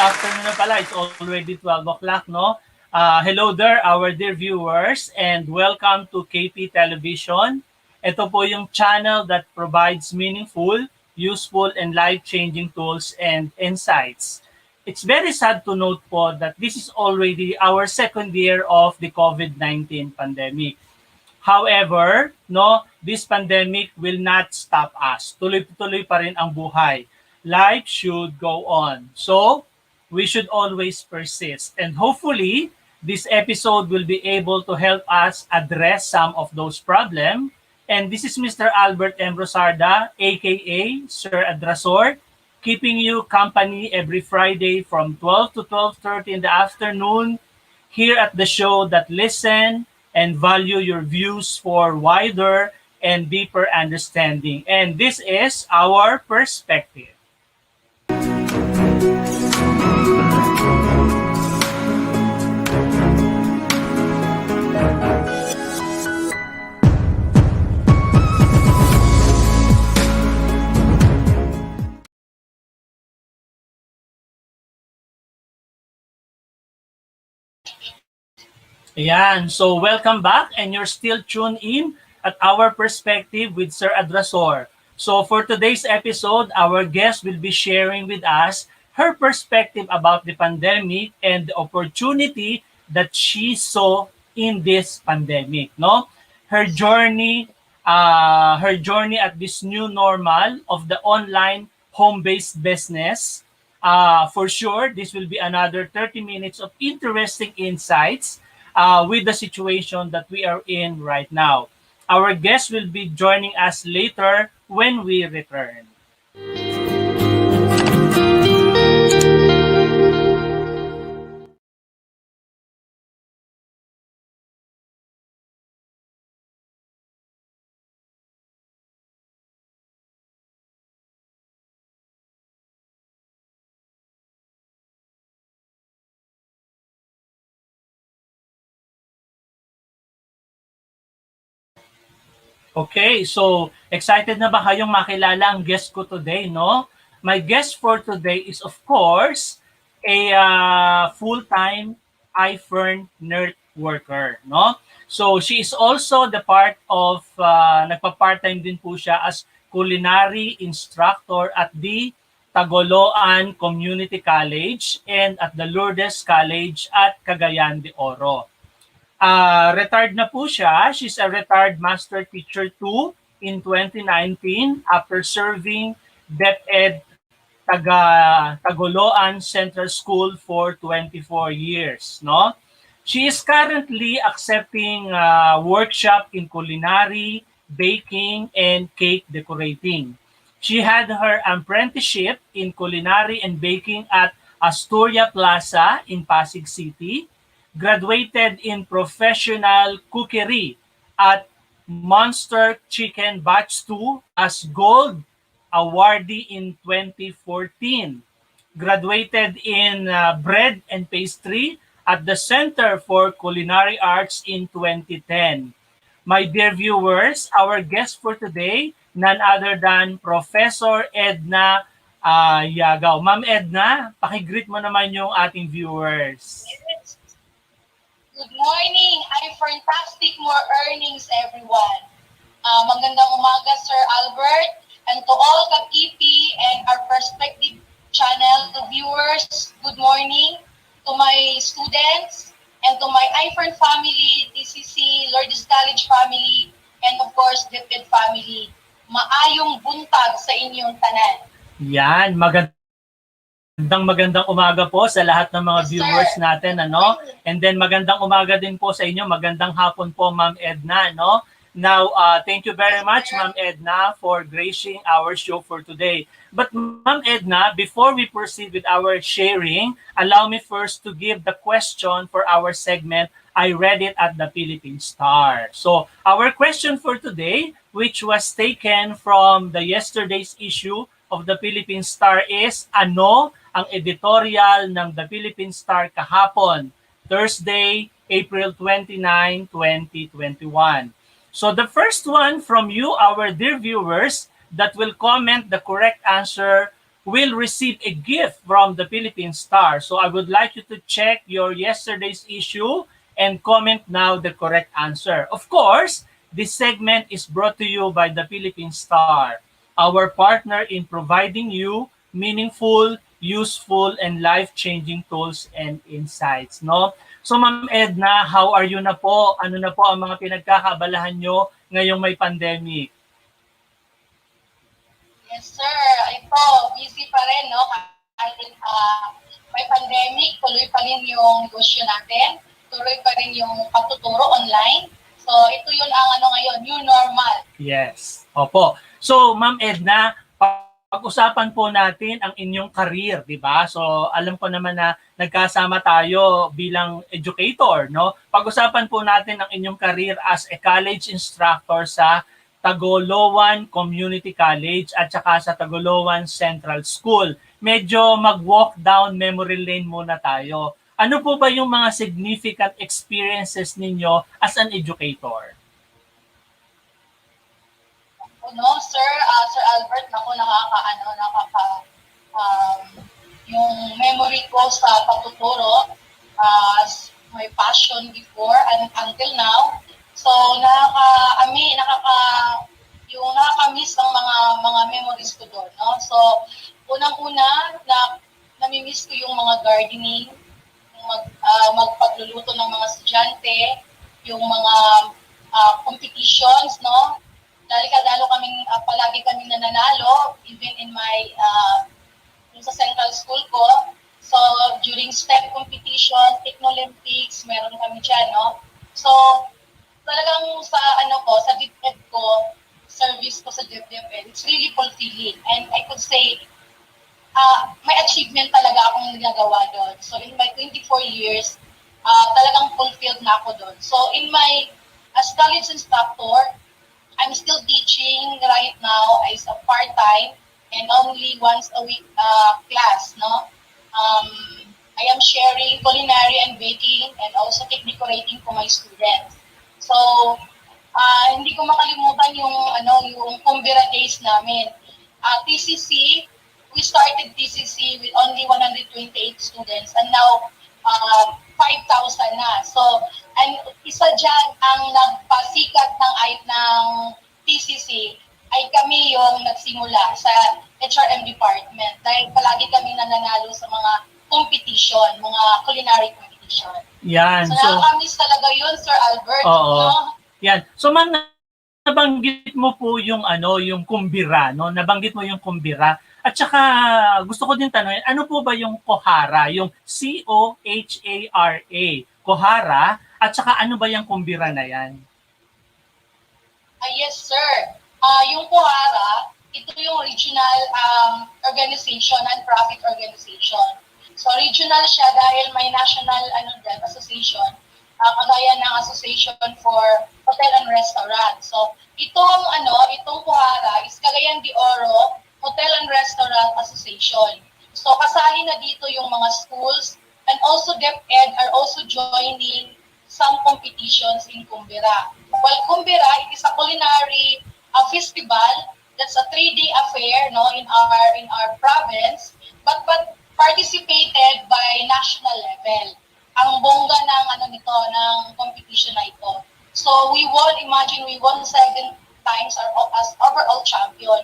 afternoon na pala. It's already 12 o'clock, no? Hello there, our dear viewers, and welcome to KP Television. Ito po yung channel that provides meaningful, useful, and life-changing tools and insights. It's very sad to note po that this is already our second year of the COVID-19 pandemic. However, no, this pandemic will not stop us. Tuloy-tuloy pa rin ang buhay. Life should go on. So, we should always persist. And hopefully, this episode will be able to help us address some of those problems. And this is Mr. Albert M. Rosarda, aka Sir Adrasor, keeping you company every Friday from 12 to 12:30 in the afternoon here at the show that listen and value your views for wider and deeper understanding. And this is our perspective. Ayan, so welcome back and you're still tuned in at our perspective with Sir Adrasor. So for today's episode, our guest will be sharing with us her perspective about the pandemic and the opportunity that she saw in this pandemic, no? Her journey, her journey at this new normal of the online home-based business. For sure, this will be another 30 minutes of interesting insights with the situation that we are in right now. Our guest will be joining us later when we return. Okay, so excited na ba kayong makilala ang guest ko today, no? My guest for today is of course a full-time iFern nerd worker, no? So she is also the part of nagpa-part-time din po siya as culinary instructor at the Tagoloan Community College and at the Lourdes College at Cagayan de Oro. Retired na po siya. She's a retired master teacher too in 2019 after serving DepEd Tagoloan Central School for 24 years, no? She is currently accepting workshop in culinary, baking, and cake decorating. She had her apprenticeship in culinary and baking at Astoria Plaza in Pasig City, graduated in professional cookery at Monster Chicken Batch 2 as Gold awardee in 2014. Graduated in bread and pastry at the Center for Culinary Arts in 2010. My dear viewers, our guest for today, none other than Professor Edna Yagaw. Ma'am Edna, pakigreet mo naman yung ating viewers. Good morning. Ay, fantastic more earnings, everyone. Magandang umaga, Sir Albert, and to all Kakipi and our Perspective channel viewers, good morning. To my students and to my iFern family, TCC, Lourdes College family, and of course, DepEd family. Maayong buntag sa inyong tanan. Yan, magandang umaga po sa lahat ng mga viewers natin, ano? And then magandang umaga din po sa inyo, magandang hapon po, Ma'am Edna, no? Now, thank you very much, Ma'am Edna, for gracing our show for today. But Ma'am Edna, before we proceed with our sharing, allow me first to give the question for our segment, I Read It at the Philippine Star. So, our question for today, which was taken from the yesterday's issue of the Philippine Star is, ano ang editorial ng The Philippine Star kahapon, Thursday, April 29, 2021. So the first one from you, our dear viewers, that will comment the correct answer will receive a gift from the Philippine Star. So I would like you to check your yesterday's issue and comment now the correct answer. Of course, this segment is brought to you by the Philippine Star, our partner in providing you meaningful, useful, and life-changing tools and insights. No? So Ma'am Edna, how are you na po? Ano na po ang mga pinagkakabalahan nyo ngayong may pandemic? Yes, sir. Ito, busy pa rin, no? Kahit may pandemic, tuloy pa rin yung negosyo natin. Tuloy pa rin yung pagtuturo online. So, ito yun ang ngayon, new normal. Yes. Opo. So, Ma'am Edna, pag-usapan po natin ang inyong career, di ba? So, alam ko naman na nagkasama tayo bilang educator, no? Pag-usapan po natin ang inyong career as a college instructor sa Tagoloan Community College at saka sa Tagoloan Central School. Medyo mag-walk down memory lane muna tayo. Ano po ba yung mga significant experiences ninyo as an educator? No, sir, Sir Albert, yung memory ko sa pagtuturo, my passion before and until now. So, nakaka-miss ang mga memories ko doon, no? So, unang-una, nami-miss ko yung mga gardening, magpagluluto ng mga estudyante, yung mga competitions, no? Palagi kaming nananalo, even in my, sa central school ko. So, during STEP competition, Technolympics, meron kami dyan, no? So, talagang sa DepEd ko, service ko sa DepEd, it's really fulfilling. And I could say, may achievement talaga akong ginagawa doon. So in my 24 years, talagang fulfilled na ako doon. So as college instructor, I'm still teaching right now as a part-time and only once a week class, no? I am sharing culinary and baking and also cake decorating to my students. So, hindi ko makalimutan yung Kumbira days namin. TCC, we started TCC with only 128 students and now 5,000 na. So, and isa dyan ang nagpasikat ng TCC ay kami yung nagsimula sa HRM department dahil palagi kami nananalo sa mga competition, mga culinary competition. Yan. So, nakakamiss talaga yun, Sir Albert. Oo. No? Yan. So, Ma'am, nabanggit mo po yung yung kumbira, no? Nabanggit mo yung kumbira. At saka gusto ko din tanongin, ano po ba yung kohara, yung COHARA, kohara, at saka ano ba yung kumbira na yan? Yes, sir. Yung kohara, ito yung regional organization and profit organization. So regional siya dahil may national association, kagaya ng Association for Hotel and Restaurant. So itong kohara is Cagayan de Oro Hotel and Restaurant Association. So kasali na dito yung mga schools and also DepEd are also joining some competitions in Kumbira. Well, Kumbira, it is a culinary festival that's a 3-day affair, no, in our province, but participated by national level. Ang bongga ng competition na ito. So we won 7 times as overall champion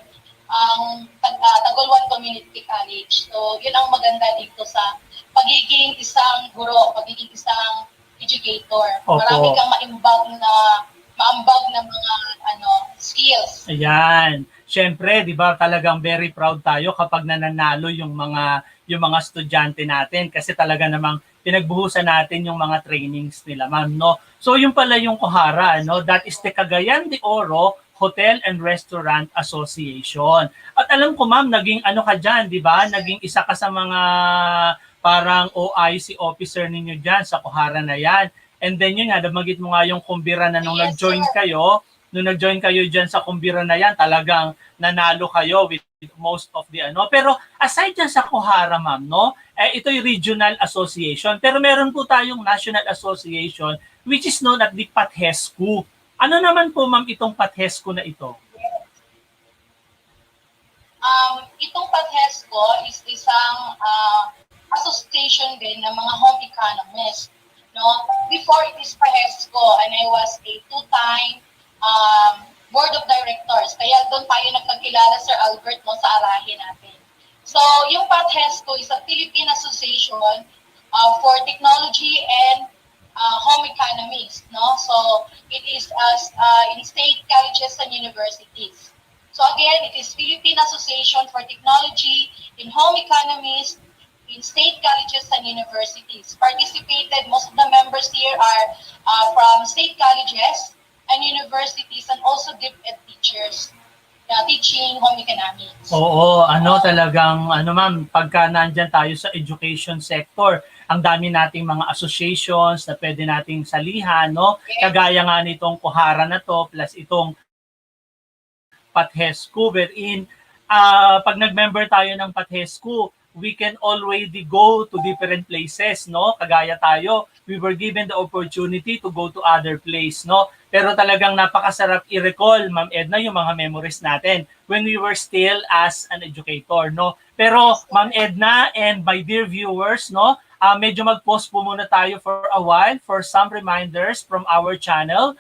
ang Tagoloan Community College. So, yun ang maganda dito sa pagiging isang guro, pagiging isang educator. Opo. Marami kang maambag na mga skills. Ayan. Siyempre, 'di ba, talagang very proud tayo kapag nananalo yung mga estudyante natin kasi talaga namang pinagbuhusan natin yung mga trainings nila, ma'am, no? So, yung pala yung kohara, no? That is the Cagayan de Oro Hotel and Restaurant Association. At alam ko, ma'am, naging ka dyan, di ba? Naging isa ka sa mga parang OIC officer ninyo dyan sa kohara na yan. And then yun nga, nabanggit mo nga yung kumbira na nung nag-join kayo dyan sa kumbira na yan, talagang nanalo kayo with most of the Pero aside dyan sa kohara, ma'am, no? Ito'y regional association. Pero meron po tayong national association which is known at the PATHESCO. Ano naman po, ma'am, itong PATHESCO na ito? Itong PATHESCO, HESCO is isang association din ng mga home economists. No? Before it is PAHESCO, and I was a two-time board of directors. Kaya doon tayo nagkakilala, Sir Albert, mo sa arahin natin. So, yung PAHESCO is a Philippine Association for Technology and Home Economics. No? So, it is in state colleges and universities. So again, it is Philippine Association for Technology in Home Economics in state colleges and universities. Participated, most of the members here are from state colleges and universities and also deep ed teachers teaching home economics. Oo, talagang, ma'am, pagka nandyan tayo sa education sector, ang dami nating mga associations na pwede nating salihan, no? Yes. Kagaya nga nitong Kuhara na to, plus itong PAHESCO, wherein pag nag-member tayo ng PAHESCO, we can already go to different places, no? Kagaya tayo, we were given the opportunity to go to other place, no? Pero talagang napakasarap i-recall, Ma'am Edna, yung mga memories natin when we were still as an educator, no? Pero Ma'am Edna and my dear viewers, no, medyo mag-pause po muna tayo for a while for some reminders from our channel,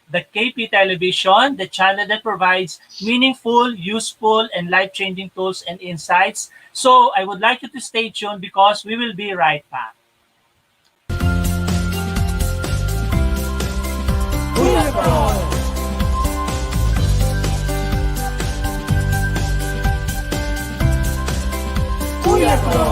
the KP Television, the channel that provides meaningful, useful, and life-changing tools and insights. So I would like you to stay tuned because we will be right back. Kuya Pro! Kuya Pro!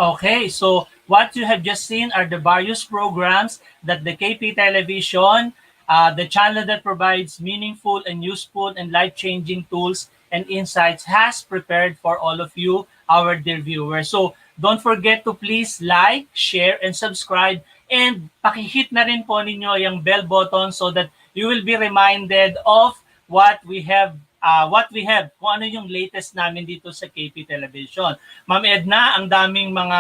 Okay, so what you have just seen are the various programs that the KP Television, the channel that provides meaningful and useful and life-changing tools and insights, has prepared for all of you, our dear viewers. So don't forget to please like, share, and subscribe. And pakihit na rin po ninyo yung bell button so that you will be reminded of what we have, kung ano yung latest namin dito sa KP Television. Ma'am Edna, ang daming mga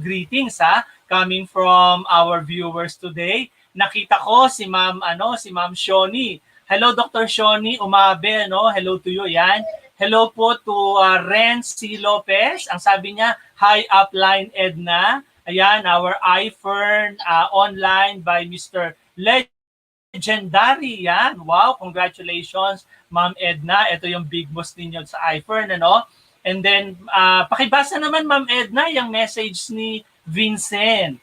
greetings coming from our viewers today. Nakita ko si Ma'am Shoni. Hello Dr. Shoni Umabe, no? Hello to you. Yan. Hello po to Ren C. Lopez. Ang sabi niya, hi upline Edna. Ayan, our iFern online by Mr. Legendary. Yan. Wow, congratulations, Ma'am Edna. Ito yung big boss ninyo sa iFern, ano? And then, pakibasa naman, Ma'am Edna, yung message ni Vincent.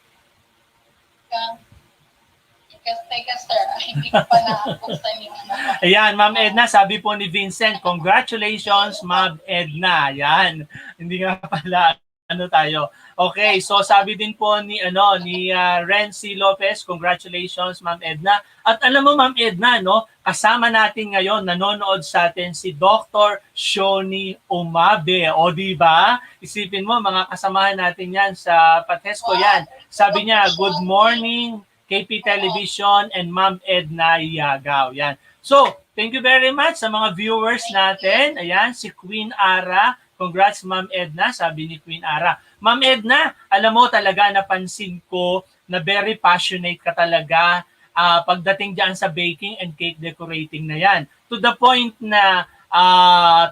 Teka, sir. Hindi ko pa na-buksan yung Ayan, Ma'am Edna, sabi po ni Vincent, congratulations, Ma'am Edna. Ayan, hindi nga pala, tayo. Okay, so sabi din po ni Renzi Lopez, congratulations, Ma'am Edna. At alam mo, Ma'am Edna, no, kasama natin ngayon, nanonood sa atin si Dr. Shoni Umabe. O, di ba? Isipin mo, mga kasamahan natin yan sa PAHESCO yan. Sabi niya, good morning, KP Television and Ma'am Edna Yagaw. Yan. So, thank you very much sa mga viewers natin. Ayan, si Queen Ara. Congrats, Ma'am Edna, sabi ni Queen Ara. Ma'am Edna, alam mo talaga, napansin ko na very passionate ka talaga pagdating dyan sa baking and cake decorating na yan. To the point na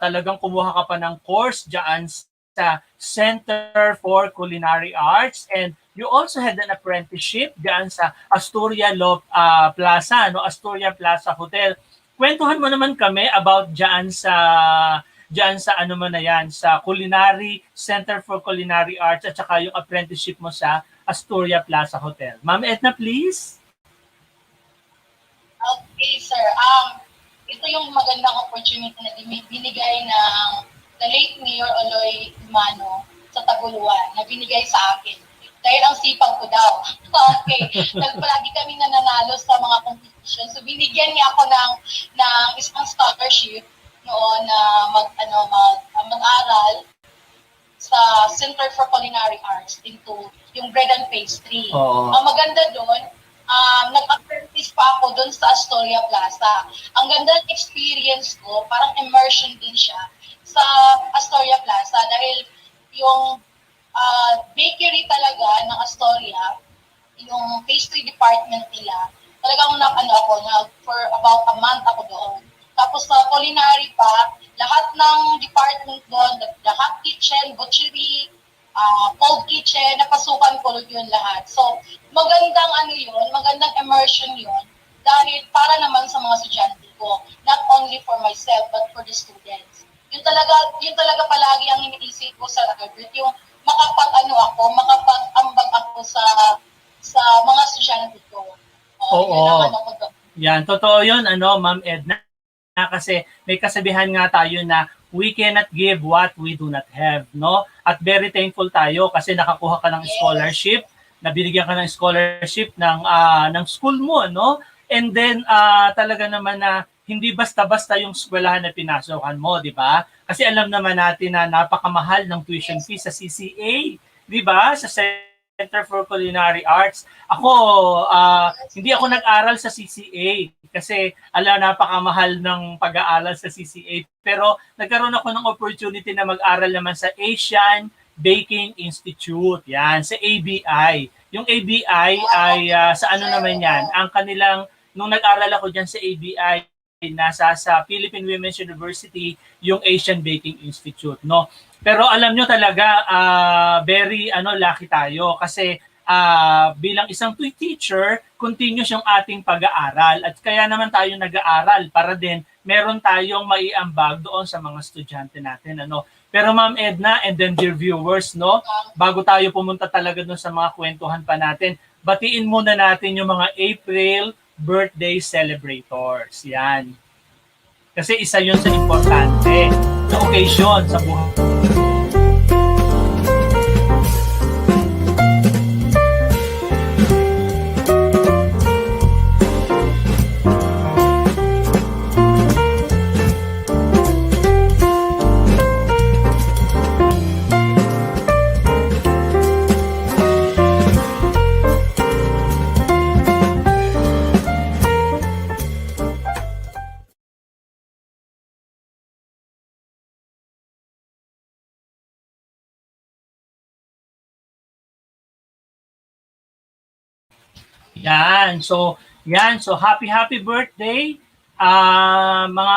talagang kumuha ka pa ng course dyan sa Center for Culinary Arts, and you also had an apprenticeship diyan sa Astoria Plaza, no? Astoria Plaza Hotel. Kwentuhan mo naman kami about diyan sa ano mo na yan, sa Culinary Center for Culinary Arts at saka yung apprenticeship mo sa Astoria Plaza Hotel. Ma'am Edna, please. Okay, sir. Ito yung magandang opportunity na binigay ng the late Mayor Oloy Imano sa Taguluan na binigay sa akin. Dahil ang sipag ko daw. Okay. Palagi kami nananalo sa mga competition. So binigyan niya ako ng isang scholarship noon na mag-aral sa Center for Culinary Arts into yung bread and pastry. Oo. Ang maganda doon, nag-apprentice pa ako doon sa Astoria Plaza. Ang ganda ng experience ko, parang immersion din siya sa Astoria Plaza dahil yung bakery talaga ng Astoria, yung pastry department nila, talagang for about a month ako doon. Tapos sa culinary pa, lahat ng department doon, the hot kitchen, butchery, cold kitchen, napasukan ko yun lahat. So, magandang immersion yun, dahil para naman sa mga estudyante ko, not only for myself, but for the students. Yun talaga palagi ang iniisip ko sa Albert, yung makapag-ambag ako sa mga estudyante ko. Oo. Yun ang ano ko doon. Yan, totoo yun, Ma'am Edna. Kasi may kasabihan nga tayo na we cannot give what we do not have, no? At very thankful tayo kasi nakakuha ka ng scholarship, nabinigyan ka ng scholarship ng school mo, no? And then talaga naman na hindi basta-basta yung eskwelahan na pinasokan mo, di ba? Kasi alam naman natin na napakamahal ng tuition fee sa CCA, di ba? Sa Center for Culinary Arts. Ako, hindi ako nag-aral sa CCA kasi napakamahal ng pag-aaral sa CCA. Pero nagkaroon ako ng opportunity na mag-aral naman sa Asian Baking Institute. Yan, sa ABI. Yung ABI ay sa ano naman yan? Ang kanilang, nung nag-aral ako dyan sa ABI, nasa sa Philippine Women's University, yung Asian Baking Institute, no? Pero alam nyo talaga, very lucky tayo kasi bilang isang teacher, continuous yung ating pag-aaral at kaya naman tayo nag-aaral para din meron tayong maiambag doon sa mga estudyante natin, Pero Ma'am Edna and then dear viewers, no, bago tayo pumunta talaga doon sa mga kwentuhan pa natin, batiin muna natin yung mga April birthday celebrators. Yan. Kasi isa yun sa importante na occasion sa buhay. Yan. So happy birthday.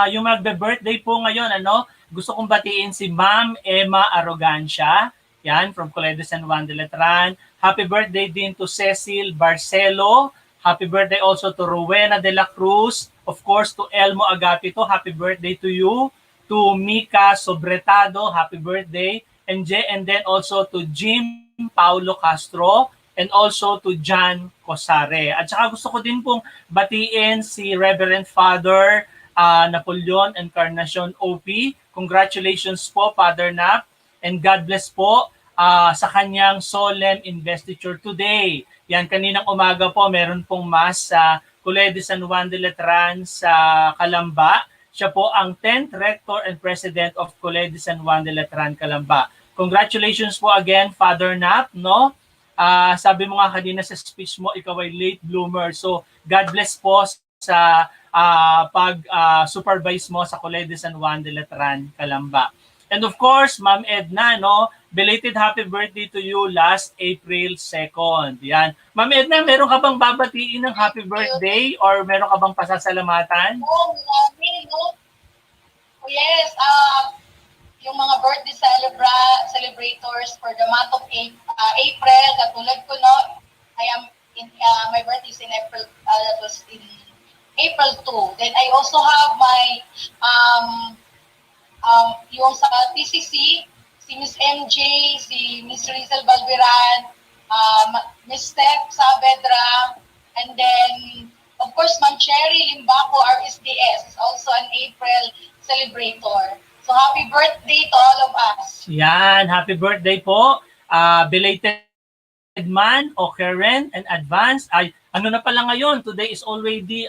Yung magbe-birthday po ngayon, gusto kong batiin si Ma'am Emma Arrogancia. Yan, from Colegio San Juan de Letran. Happy birthday din to Cecil Barcelo. Happy birthday also to Rowena de la Cruz. Of course, to Elmo Agapito. Happy birthday to you. To Mika Sobretado. Happy birthday. And then also to Jim Paulo Castro. And also to John Cosare. At saka gusto ko din pong batiin si Reverend Father Napoleon Encarnacion OP. Congratulations po, Father Nap. And God bless po sa kanyang solemn investiture today. Yan, kaninang umaga po, meron pong mass sa Colegio San Juan de Letran sa Calamba. Siya po ang 10th Rector and President of Colegio San Juan de Letran, Calamba. Congratulations po again, Father Nap, no? Sabi mo nga kanina sa speech mo, ikaw ay late bloomer. So, God bless po sa pag-supervise mo sa Colegio San Juan de Letran, Calamba. And of course, Ma'am Edna, belated happy birthday to you last April 2nd. Yan. Ma'am Edna, meron ka bang babatiin ng happy birthday or meron ka bang pasasalamatan? Oh, marami, no? Yes, yung mga birthday celebrators for the month of April, katulad ko, no, my birthday is in April, that was in April 2. Then I also have my, yung sa TCC, si Miss MJ, si Miss Rizal Balbiran, Miss Steph Saavedra, and then, of course, Ma'am Cherry Limbaco, RSDS, is also an April celebrator. So happy birthday to all of us. Yan, happy birthday po. Belated man o Karen and advance. Ay, ano na pala ngayon? Today is already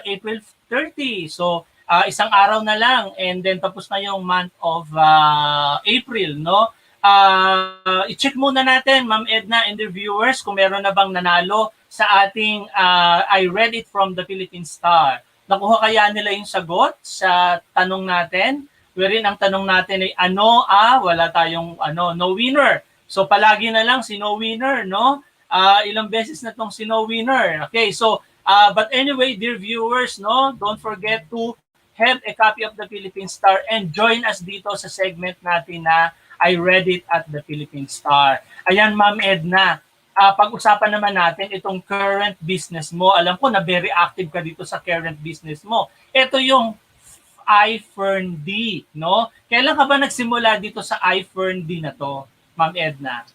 April 30. So, isang araw na lang and then tapos na yung month of April, no? I-check muna natin, Ma'am Edna and the viewers, kung meron na bang nanalo sa ating I read it from the Philippine Star. Nakuha kaya nila yung sagot sa tanong natin? Wherein ang tanong natin ay wala tayong no winner. So palagi na lang si no winner, no? Ilang beses na tong si no winner. Okay, so but anyway, dear viewers, no, don't forget to have a copy of the Philippine Star and join us dito sa segment natin na I read it at the Philippine Star. Ayan, Ma'am Edna, pag-usapan naman natin itong current business mo. Alam ko na very active ka dito sa current business mo. Ito yung iFernD, no? Kailan ka ba nagsimula dito sa iFernD na to, Ma'am Edna?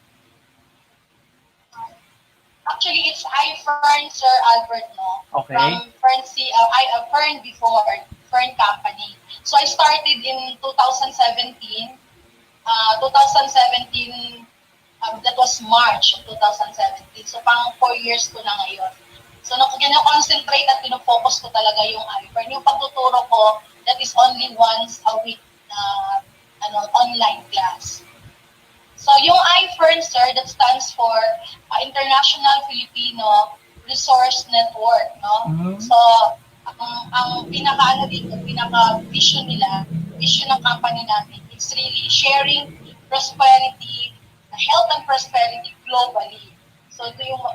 Actually, it's iFern, Sir Albert, no? Okay. From Fern Fern before, Fern Company. So I started in 2017. 2017, that was March of 2017. So pang 4 years ko na ngayon. So kino-concentrate at kino-focus ko talaga yung iFern. Yung pagtuturo ko, that is only once a week na online class. So yung iFern, sir, that stands for International Filipino Resource Network, no? Mm-hmm. So ang pinaka-vision nila, vision ng company namin, it's really sharing prosperity, health and prosperity globally. So ito yung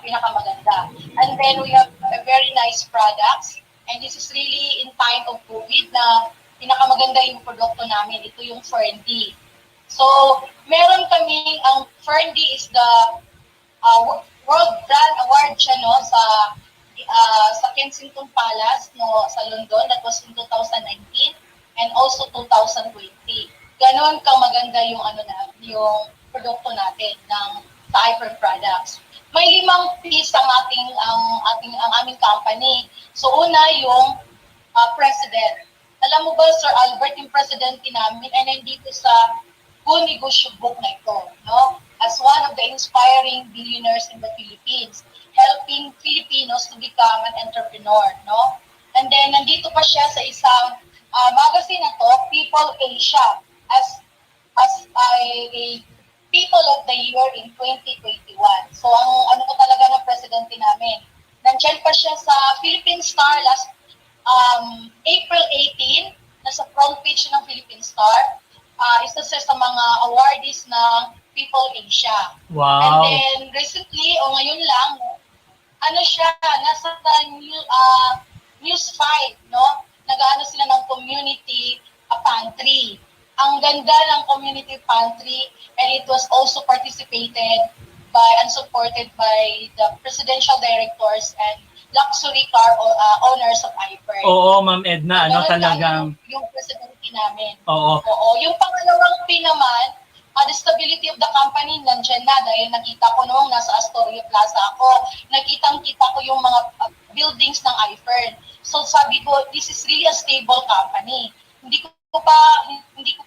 pinakamaganda. And then we have a very nice products. And this is really in time of COVID na pinakamaganda yung produkto namin. Ito yung Ferndy. So, meron kaming, ang Ferndy is the World Brand Award siya, no, sa Kensington Palace, no, sa London. That was in 2019 and also 2020. Ganon kang maganda yung yung produkto natin ng sa iFern products. May 5 piece ang aming company. So una yung president. Alam mo ba, Sir Albert, yung presidente namin ay nandito sa Good Negosyo Book na ito, no? As one of the inspiring billionaires in the Philippines, helping Filipinos to become an entrepreneur, no? And then nandito pa siya sa isang magazine na to, People Asia, as a People of the Year in 2021. So, ang talaga ng presidente namin. Nandiyan pa siya sa Philippine Star last April 18, nasa front page ng Philippine Star. Isa siya sa mga awardees ng People Asia. Wow. And then, recently, ngayon lang, siya, nasa News 5, no? Nag-ano sila ng community pantry. Ang ganda ng community pantry, and it was also participated by and supported by the presidential directors and luxury car owners of iFern. Oo, Ma'am Edna, talagang yung presidente namin. Oo. Yung pangalawang P naman, the stability of the company nandiyan na dahil nakita ko noong nasa Astoria Plaza ako, nakitang-kita ko yung mga buildings ng iFern. So sabi ko, this is really a stable company. Hindi ko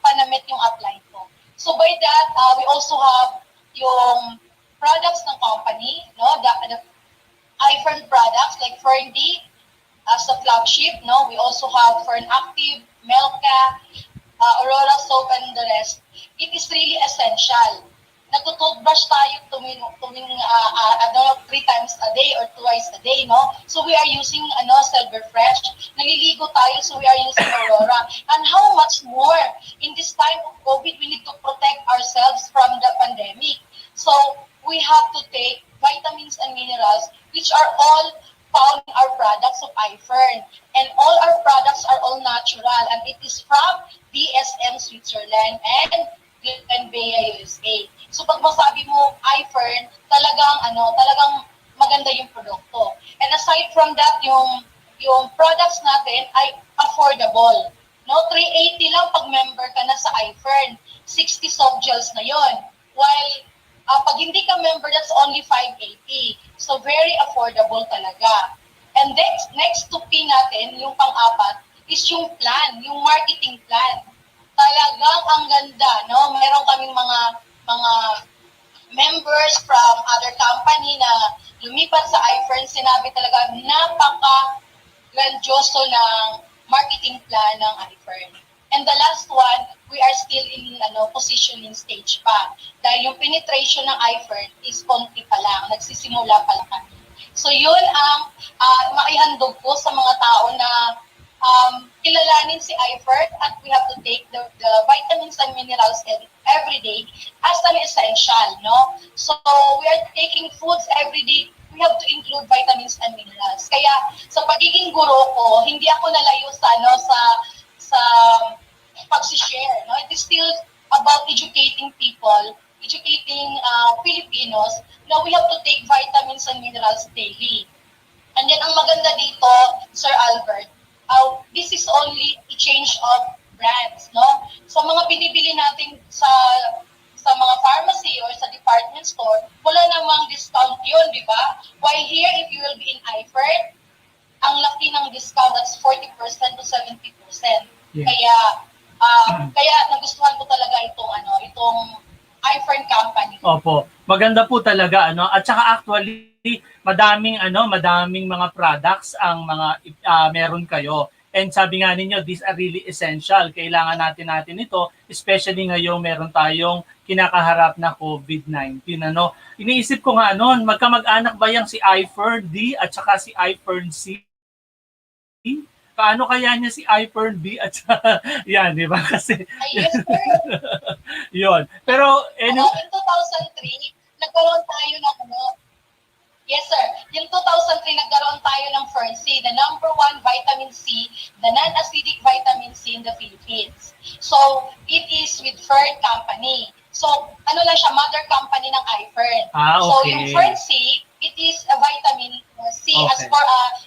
pa na-met yung upline ko. So by that, we also have yung products ng company, no? The iFern products like Ferndy as a flagship, no? We also have Fern Active, Melka, Aurora Soap, and the rest. It is really essential. Nagtutoothbrush tayo tuwing 3 times a day or twice a day, no? So we are using Silver Fresh. Naliligo tayo, so we are using Aurora. And how much more in this time of COVID, we need to protect ourselves from the pandemic. So we have to take vitamins and minerals, which are all found our products of iFern. And all our products are all natural, and it is from DSM Switzerland and Glenveagh USA. So pag masabi mo iFern, talagang maganda yung produkto. And aside from that, yung products natin ay affordable. No, 380 lang pag member ka na sa iFern. 60 soft gels na yon. While pag hindi ka member, that's only 580. So very affordable talaga. And next to P natin, yung pang-apat, is yung plan, yung marketing plan. Talagang ang ganda, no? Meron kaming mga members from other company na lumipat sa iFern, sinabi talaga napaka-grandioso ng marketing plan ng iFern. And the last one, we are still in positioning stage pa. Dahil yung penetration ng iFern is konti pa lang, nagsisimula pa lang kami. So yun ang maihandog ko sa mga tao na kilalanin si iFern, at we have to take the vitamins and minerals every day as an essential, no? So we are taking foods every day. We have to include vitamins and minerals. Kaya sa pagiging guro ko, hindi ako nalayo sa pag-share, no? It is still about educating people, educating Filipinos na we have to take vitamins and minerals daily. And then ang maganda dito, Sir Albert, this is only a change of brands, no? So mga binibili natin sa mga pharmacy or sa department store, wala namang discount yun, di ba? While here, if you will be in iFern, ang laki ng discount, that's 40% to 70%. Yeah. Kaya nagustuhan ko talaga itong iFern company. Opo. Maganda po talaga at saka actually madaming mga products ang mga meron kayo. And sabi nga ninyo, these are really essential. Kailangan natin ito, especially ngayong meron tayong kinakaharap na COVID-19. Iniisip ko nga noon, magkamag-anak ba yang si iFern D at saka si iFern C? Paano kaya niya si iFern B at saka, yan, di ba? Kasi, yes, sir. yun. Pero, in 2003, nagkaroon tayo ng yes, sir. Yung 2003, nagkaroon tayo ng Fern C, the number 1 vitamin C, the non-acidic vitamin C in the Philippines. So, it is with Fern Company. So, lang siya, mother company ng iFern. Okay. So, yung Fern C, it is a vitamin C as for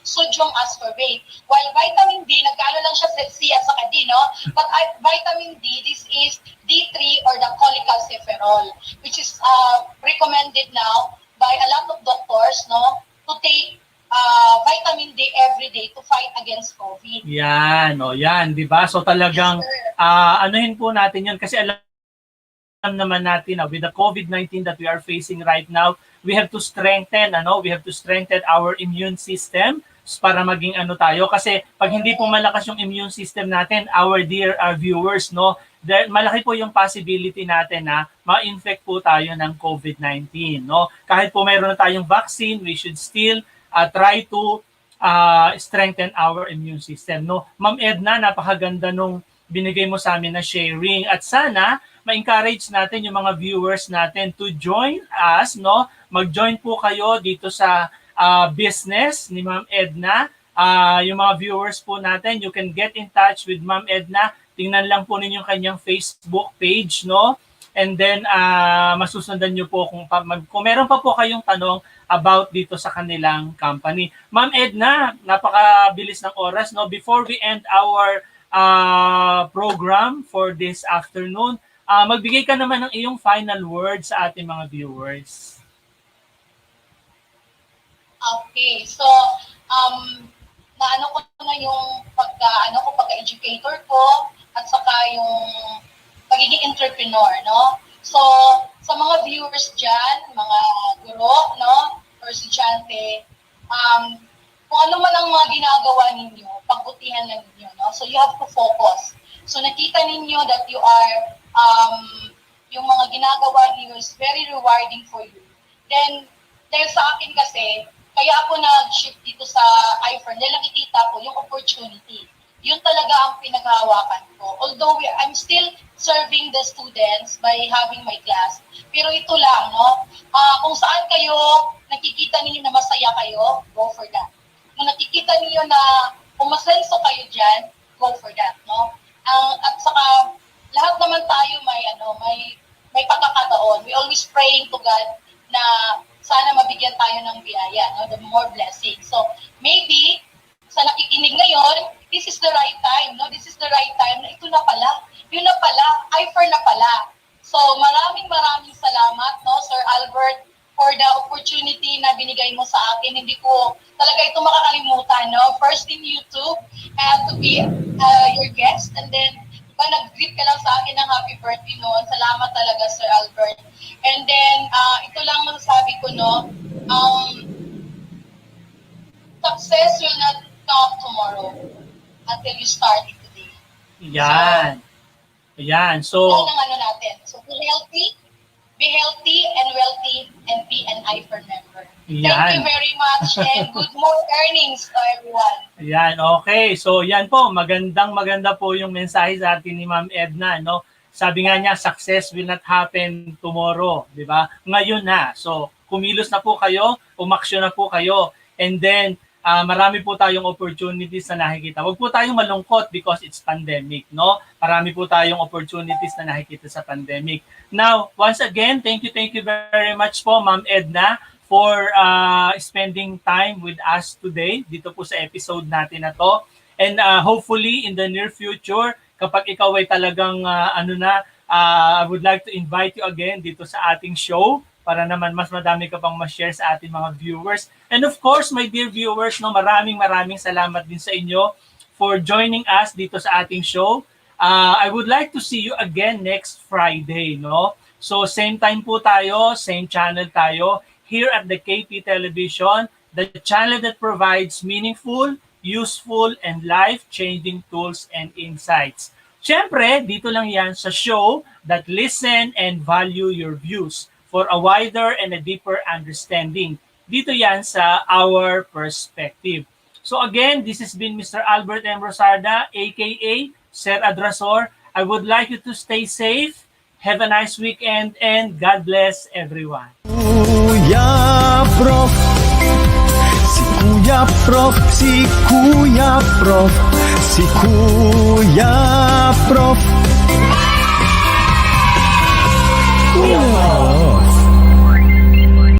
sodium ascorbate. While vitamin D, nagkano lang siya sa C at saka D, no? But vitamin D, this is D3 or the cholecalciferol, which is recommended now by a lot of doctors, no, to take vitamin D every day to fight against COVID. Yan, di ba? So talagang anuhin po natin yan kasi alam naman natin with the COVID-19 that we are facing right now, we have to strengthen our immune system para maging tayo kasi pag hindi po malakas yung immune system natin, our dear viewers, malaki po yung possibility natin na ma-infect po tayo ng COVID-19, Kahit po mayroon na tayong vaccine, we should still try to strengthen our immune system, Ma'am Edna, napakaganda nung binigay mo sa amin na sharing at sana ma-encourage natin yung mga viewers natin to join us, Mag-join po kayo dito sa business ni Ma'am Edna. Yung mga viewers po natin, you can get in touch with Ma'am Edna. Tingnan lang po ninyo kanyang Facebook page, And then masusundan niyo po kung meron pa po kayong tanong about dito sa kanilang company. Ma'am Edna, napakabilis ng oras, Before we end our program for this afternoon, magbigay ka naman ng iyong final words sa ating mga viewers. Okay, so naano ko na yung pagka-educator ko at saka yung pagiging entrepreneur, So sa mga viewers diyan, mga guro, or estudyante, kung ano man ang mga ginagawa ninyo, pagbutihan lang ninyo, So you have to focus. So nakita ninyo that you are yung mga ginagawa ninyo is very rewarding for you. Then dahil sa akin kasi, kaya ako nag-shift dito sa iFern dahil nakikita ko yung opportunity. Yun talaga ang pinaghahawakan ko. Although I'm still serving the students by having my class. Pero ito lang, kung saan kayo nakikita ninyo na masaya kayo, go for that. kung nakikita niyo na umasenso kayo dyan, go for that, no? At saka, lahat naman tayo may pagkakataon. We always praying to God na sana mabigyan tayo ng biyaya, no? The more blessing. So, maybe, sa nakikinig ngayon, this is the right time, no? This is the right time na ito na pala, yun na pala, IFER na pala. So, maraming salamat, no, Sir Albert, for the opportunity na binigay mo sa akin. Hindi ko talaga ito makakalimutan, no? First in YouTube, to be your guest, and then, nag-greet ka lang sa akin ng happy birthday noon. Salamat talaga, Sir Albert. And then, ito lang masasabi ko, no, success will not come tomorrow until you start it today. Yan. Yan. So, yan ang natin. So, be healthy and wealthy, and be an IFER member. Yan. Thank you very much, and good more earnings to everyone. Yan, okay. So, yan po, maganda po yung mensahe sa atin ni Ma'am Edna, no? Sabi nga niya, success will not happen tomorrow, di ba? Ngayon na. So, kumilos na po kayo, umaksyon na po kayo, and then, marami po tayong opportunities na nakikita. Huwag po tayong malungkot because it's pandemic, no? Marami po tayong opportunities na nakikita sa pandemic. Now, once again, thank you very much po, Ma'am Edna, for spending time with us today dito po sa episode natin na to. And hopefully, in the near future, kapag ikaw ay talagang I would like to invite you again dito sa ating show para naman mas madami ka pang ma-share sa ating mga viewers. And of course, my dear viewers, no, maraming salamat din sa inyo for joining us dito sa ating show. I would like to see you again next Friday, no? So same time po tayo, same channel tayo here at the KP Television, the channel that provides meaningful, useful, and life-changing tools and insights. Siyempre, dito lang yan sa show that listen and value your views for a wider and a deeper understanding. Dito yan sa Our Perspective. So again, this has been Mr. Albert M. Rosarda, aka Sir Adrasor. I would like you to stay safe, have a nice weekend, and God bless everyone. Kuya Prof, si Kuya Prof, si Kuya Prof, si Kuya Prof.